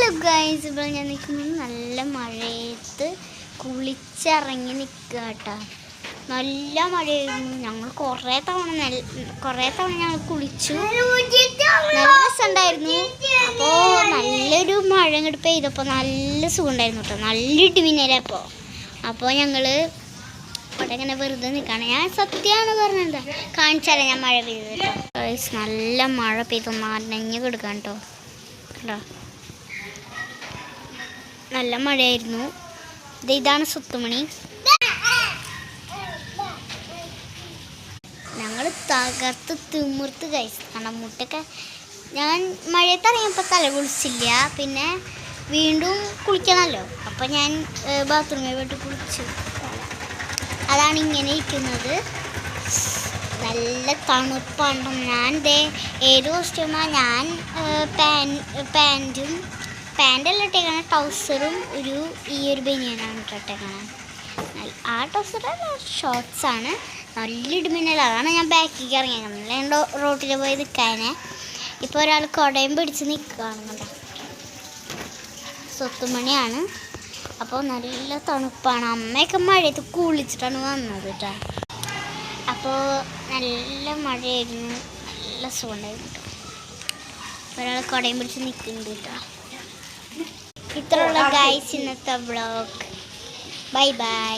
Hello guys, ഇപ്പോൾ ഞാൻ നിൽക്കുന്നത് നല്ല മഴയത്ത് കുളിച്ചിറങ്ങി നിൽക്കുക കേട്ടോ. നല്ല മഴയായിരുന്നു. ഞങ്ങൾ കുറേ തവണ ഞങ്ങൾ കുളിച്ചു. നല്ല രസമുണ്ടായിരുന്നു. അപ്പോൾ നല്ലൊരു മഴ ഇങ്ങോട്ട് പെയ്തപ്പോൾ നല്ല സുഖം ഉണ്ടായിരുന്നു കേട്ടോ. നല്ല ഇടിമിന്നലപ്പോൾ. അപ്പോൾ ഞങ്ങൾ അവിടെ ഇങ്ങനെ വെറുതെ നിൽക്കുകയാണ്. ഞാൻ സത്യമാണ് പറഞ്ഞത്, കാണിച്ചാലേ ഞാൻ മഴ പെയ്തത് കേട്ടോ. ഗൈസ്, നല്ല മഴ പെയ്തു നനഞ്ഞ് കിടക്കാൻ കേട്ടോ. കേട്ടോ, നല്ല മഴയായിരുന്നു. ഇതാണ് സുത്തുമണി. ഞങ്ങൾ തകർത്ത് തിമിർത്ത് ഗൈസ്. കാരണം മുട്ടൊക്കെ ഞാൻ മഴയത്ത് ഇറങ്ങിയപ്പോൾ തല കുളിച്ചില്ല. പിന്നെ വീണ്ടും കുളിക്കണമല്ലോ. അപ്പം ഞാൻ ബാത്റൂമിൽ പോയിട്ട് കുളിച്ചു. അതാണ് ഇങ്ങനെ ഇരിക്കുന്നത്. നല്ല തണുപ്പാണ്. ഞാൻ ഏത് കോസ്റ്റ്യൂമാണ്? ഞാൻ പാൻറ്റല്ല ഇട്ടേക്കണ, ട്രൗസറും ഈ ഒരു ബനിയനാണ് ഇട്ടേക്കണ. ആ ട്രൗസർ ഷോർട്ട്സാണ്. നല്ല ഇടുമിന്നൽ. അതാണ് ഞാൻ ബാക്കിലേക്ക് ഇറങ്ങിയത്. റോട്ടിൽ പോയി നിൽക്കാനെ. ഇപ്പോൾ ഒരാൾ കുടയും പിടിച്ച് നിൽക്കുകയാണെന്നുണ്ടോ. സ്വത്തുമണിയാണ്. അപ്പോൾ നല്ല തണുപ്പാണ്. അമ്മയൊക്കെ മഴയത്ത് കുളിച്ചിട്ടാണ് വന്നത് കേട്ടോ. അപ്പോൾ നല്ല മഴയായിരുന്നു. നല്ല സുഖമുണ്ടായിരുന്നു കേട്ടോ. ഒരാൾ കുടയും പിടിച്ച് നിൽക്കുന്നുണ്ട് കേട്ടോ. ഇത്രയുള്ള ഗൈസ് ഇന്നത്തെ വ്ളോഗ്. Bye bye.